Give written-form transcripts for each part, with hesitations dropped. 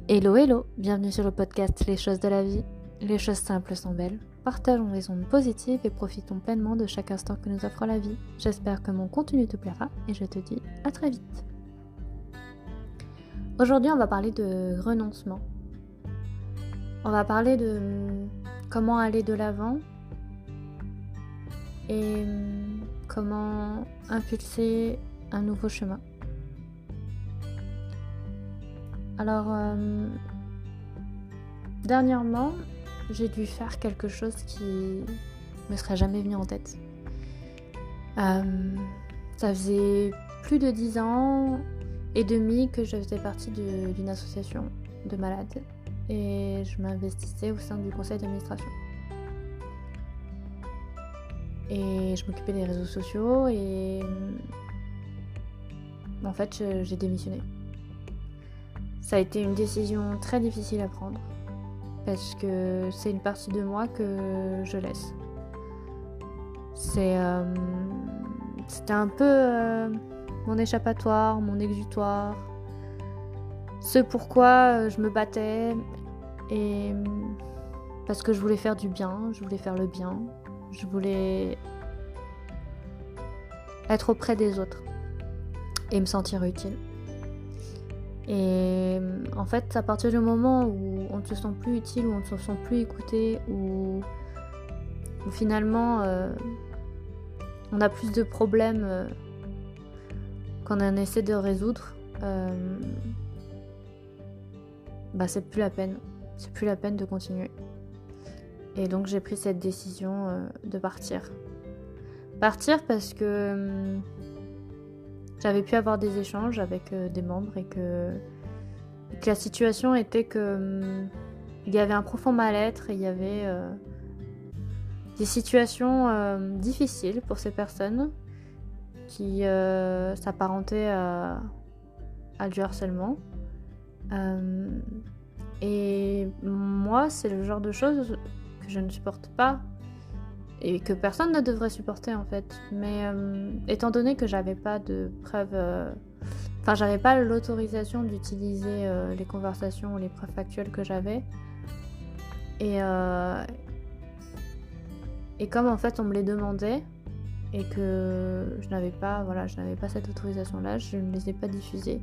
Hello hello, bienvenue sur le podcast Les choses de la vie. Les choses simples sont belles, partageons les ondes positives et profitons pleinement de chaque instant que nous offre la vie. J'espère que mon contenu te plaira et je te dis à très vite. Aujourd'hui on va parler de renoncement. On va parler de comment aller de l'avant et comment impulser un nouveau chemin. Alors, dernièrement, j'ai dû faire quelque chose qui me serait jamais venu en tête. Ça faisait plus de 10 ans et demi que je faisais partie d'une association de malades et je m'investissais au sein du conseil d'administration. Et je m'occupais des réseaux sociaux et en fait, j'ai démissionné. Ça a été une décision très difficile à prendre parce que c'est une partie de moi que je laisse. C'était un peu mon échappatoire, mon exutoire, ce pourquoi je me battais et parce que je voulais faire du bien, je voulais faire le bien, je voulais être auprès des autres et me sentir utile. Et en fait, à partir du moment où on ne se sent plus utile, où on ne se sent plus écouté, où finalement on a plus de problèmes qu'on en essaie de résoudre, c'est plus la peine. C'est plus la peine de continuer. Et donc j'ai pris cette décision de partir. Partir parce que j'avais pu avoir des échanges avec des membres et que la situation était que il y avait un profond mal-être et il y avait des situations difficiles pour ces personnes qui s'apparentaient à du harcèlement. Et moi, c'est le genre de choses que je ne supporte pas et que personne ne devrait supporter en fait, mais étant donné que j'avais pas de preuves, j'avais pas l'autorisation d'utiliser les conversations ou les preuves factuelles que j'avais, et comme en fait on me les demandait et que je n'avais pas cette autorisation là, je ne les ai pas diffusées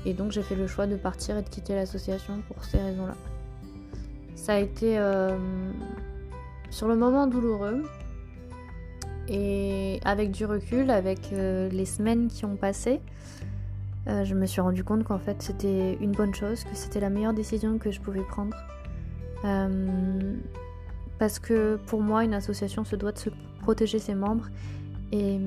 et donc j'ai fait le choix de partir et de quitter l'association pour ces raisons là. Ça a été sur le moment douloureux et avec du recul, avec les semaines qui ont passé, je me suis rendu compte qu'en fait c'était une bonne chose, que c'était la meilleure décision que je pouvais prendre, parce que pour moi une association se doit de se protéger ses membres et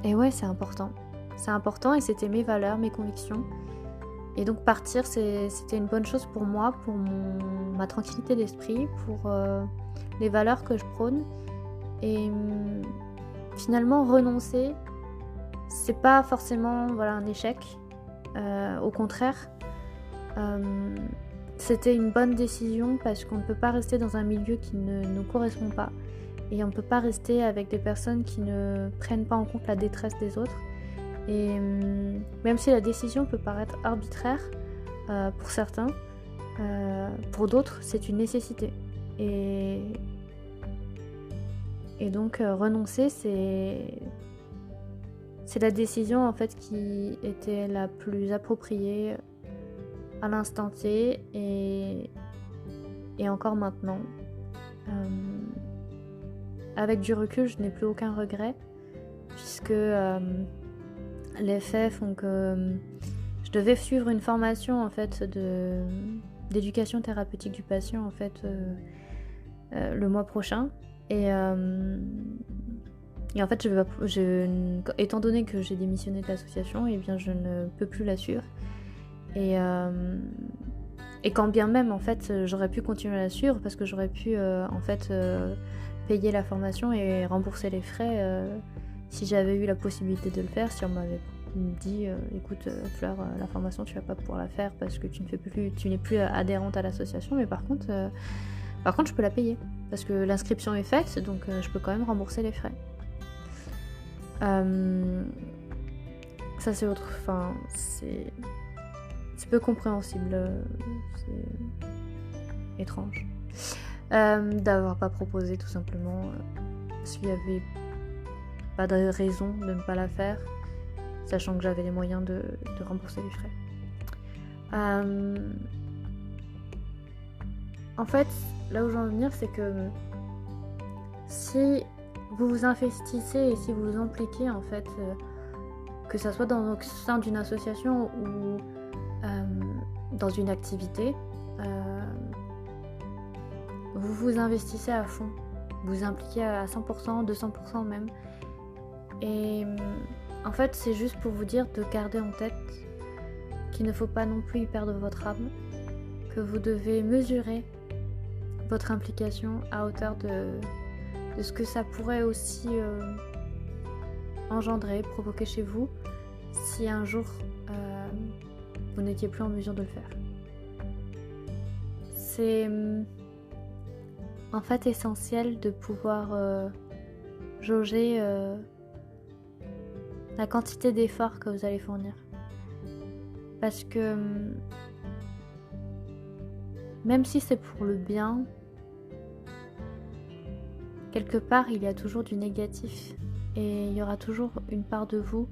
ouais, c'est important et c'était mes valeurs, mes convictions. Et donc partir, c'était une bonne chose pour moi, pour ma tranquillité d'esprit, pour les valeurs que je prône. Et finalement, renoncer, c'est pas forcément un échec. Au contraire, c'était une bonne décision parce qu'on ne peut pas rester dans un milieu qui ne nous correspond pas. Et on ne peut pas rester avec des personnes qui ne prennent pas en compte la détresse des autres. Et même si la décision peut paraître arbitraire pour certains, pour d'autres c'est une nécessité. Et donc renoncer, c'est la décision en fait qui était la plus appropriée à l'instant T et encore maintenant. Avec du recul, je n'ai plus aucun regret puisque les faits font que je devais suivre une formation en fait d'éducation thérapeutique du patient en fait le mois prochain et en fait étant donné que j'ai démissionné de l'association, et bien je ne peux plus la suivre et quand bien même en fait j'aurais pu continuer à la suivre parce que j'aurais pu payer la formation et rembourser les frais si j'avais eu la possibilité de le faire, si on m'avait dit écoute Fleur, la formation tu vas pas pouvoir la faire parce que tu n'es plus adhérente à l'association, mais par contre je peux la payer parce que l'inscription est faite, donc je peux quand même rembourser les frais. Ça c'est autre... Enfin, c'est peu compréhensible. C'est étrange. D'avoir pas proposé tout simplement. Parce qu'il y avait pas de raison de ne pas la faire. Sachant que j'avais les moyens de rembourser les frais. En fait, là où j'en veux venir, c'est que si vous vous investissez et si vous vous impliquez, en fait, que ça soit au sein d'une association ou dans une activité, vous vous investissez à fond. Vous vous impliquez à 100%, 200% même. Et en fait, c'est juste pour vous dire de garder en tête qu'il ne faut pas non plus y perdre votre âme, que vous devez mesurer votre implication à hauteur de ce que ça pourrait aussi engendrer, provoquer chez vous, si un jour vous n'étiez plus en mesure de le faire. C'est en fait essentiel de pouvoir jauger la quantité d'efforts que vous allez fournir. Parce que même si c'est pour le bien, quelque part il y a toujours du négatif et il y aura toujours une part de vous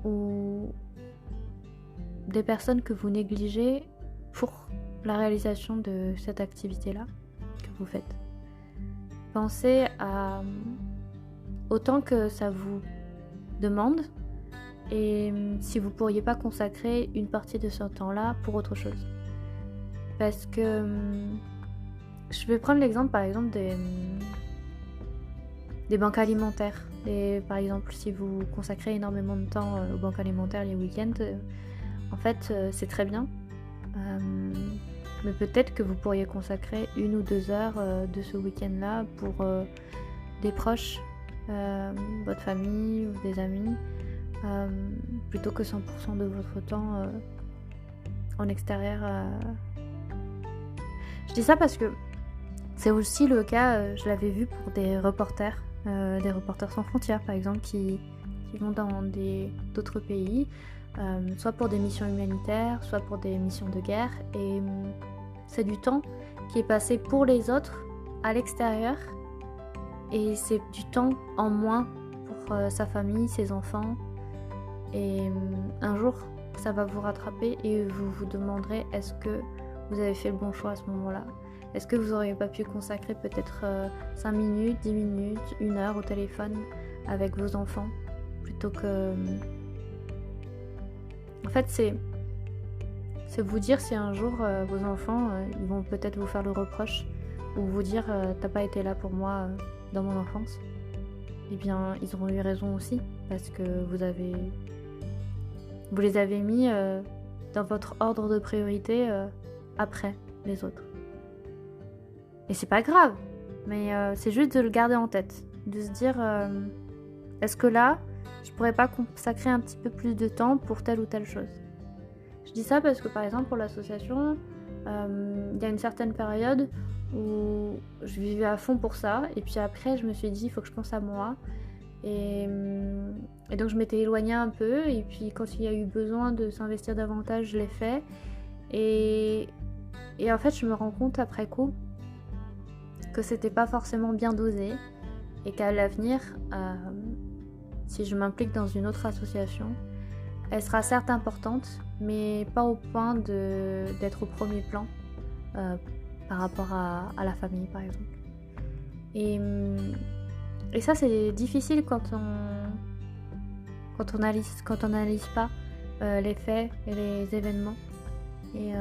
ou des personnes que vous négligez pour la réalisation de cette activité-là que vous faites. Pensez à autant que ça vous demande et si vous pourriez pas consacrer une partie de ce temps-là pour autre chose. Parce que je vais prendre l'exemple par exemple des banques alimentaires. Et par exemple, si vous consacrez énormément de temps aux banques alimentaires les week-ends, en fait, c'est très bien. Mais peut-être que vous pourriez consacrer 1 ou 2 heures de ce week-end-là pour des proches, votre famille ou des amis, plutôt que 100% de votre temps en extérieur. Je dis ça parce que c'est aussi le cas, je l'avais vu pour des reporters sans frontières par exemple, qui vont dans d'autres pays, soit pour des missions humanitaires, soit pour des missions de guerre, et c'est du temps qui est passé pour les autres à l'extérieur, et c'est du temps en moins pour sa famille, ses enfants, et un jour ça va vous rattraper et vous vous demanderez est-ce que vous avez fait le bon choix à ce moment-là. Est-ce que vous n'auriez pas pu consacrer peut-être 5 minutes, 10 minutes, 1 heure au téléphone avec vos enfants plutôt que... En fait, c'est vous dire si un jour vos enfants ils vont peut-être vous faire le reproche ou vous dire t'as pas été là pour moi dans mon enfance. Eh bien, ils auront eu raison aussi parce que vous les avez mis dans votre ordre de priorité après les autres. Et c'est pas grave, mais c'est juste de le garder en tête, de se dire est-ce que là, je pourrais pas consacrer un petit peu plus de temps pour telle ou telle chose. Je dis ça parce que par exemple pour l'association, il y a une certaine période où je vivais à fond pour ça, et puis après je me suis dit il faut que je pense à moi, et donc je m'étais éloignée un peu, et puis quand il y a eu besoin de s'investir davantage, je l'ai fait, et en fait je me rends compte après coup que c'était pas forcément bien dosé, et qu'à l'avenir, si je m'implique dans une autre association, elle sera certes importante, mais pas au point d'être au premier plan par rapport à la famille par exemple. Et ça c'est difficile quand on n'analyse pas les faits et les événements. Et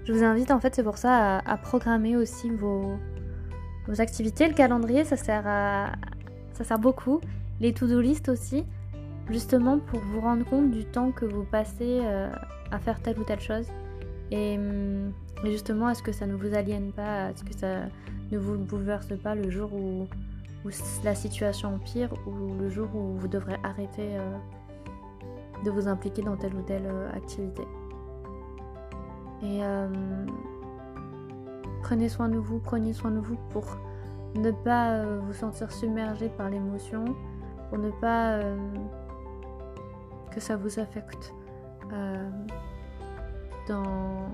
je vous invite en fait, c'est pour ça, à programmer aussi vos activités. Le calendrier, ça sert beaucoup. Les to-do list aussi, justement pour vous rendre compte du temps que vous passez à faire telle ou telle chose. Et justement, est-ce que ça ne vous aliène pas, est-ce que ça ne vous bouleverse pas le jour où la situation empire, ou le jour où vous devrez arrêter de vous impliquer dans telle ou telle activité. Et prenez soin de vous pour ne pas vous sentir submergé par l'émotion, pour ne pas que ça vous affecte dans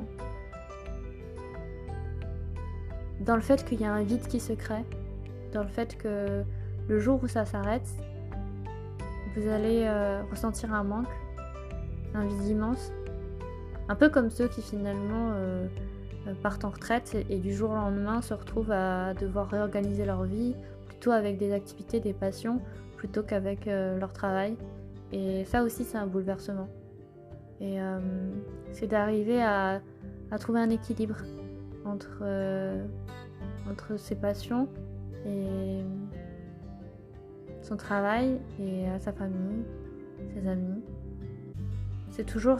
le fait qu'il y a un vide qui se crée, dans le fait que le jour où ça s'arrête, vous allez ressentir un manque, un vide immense, un peu comme ceux qui finalement partent en retraite et du jour au lendemain se retrouvent à devoir réorganiser leur vie, plutôt avec des activités, des passions, plutôt qu'avec leur travail. Et ça aussi, c'est un bouleversement. Et c'est d'arriver à trouver un équilibre entre ses passions et son travail et sa famille, ses amis. C'est toujours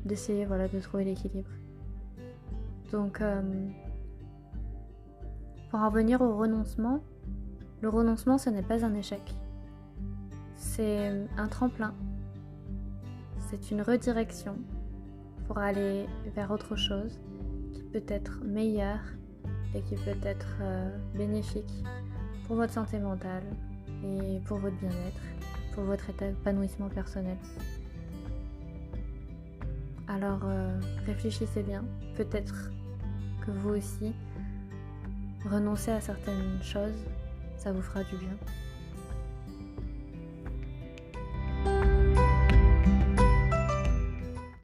d'essayer de trouver l'équilibre. Donc, pour en revenir au renoncement, le renoncement, ce n'est pas un échec. C'est un tremplin. C'est une redirection pour aller vers autre chose qui peut être meilleure et qui peut être bénéfique pour votre santé mentale et pour votre bien-être, pour votre épanouissement personnel. Alors réfléchissez bien, peut-être que vous aussi, renoncer à certaines choses, ça vous fera du bien.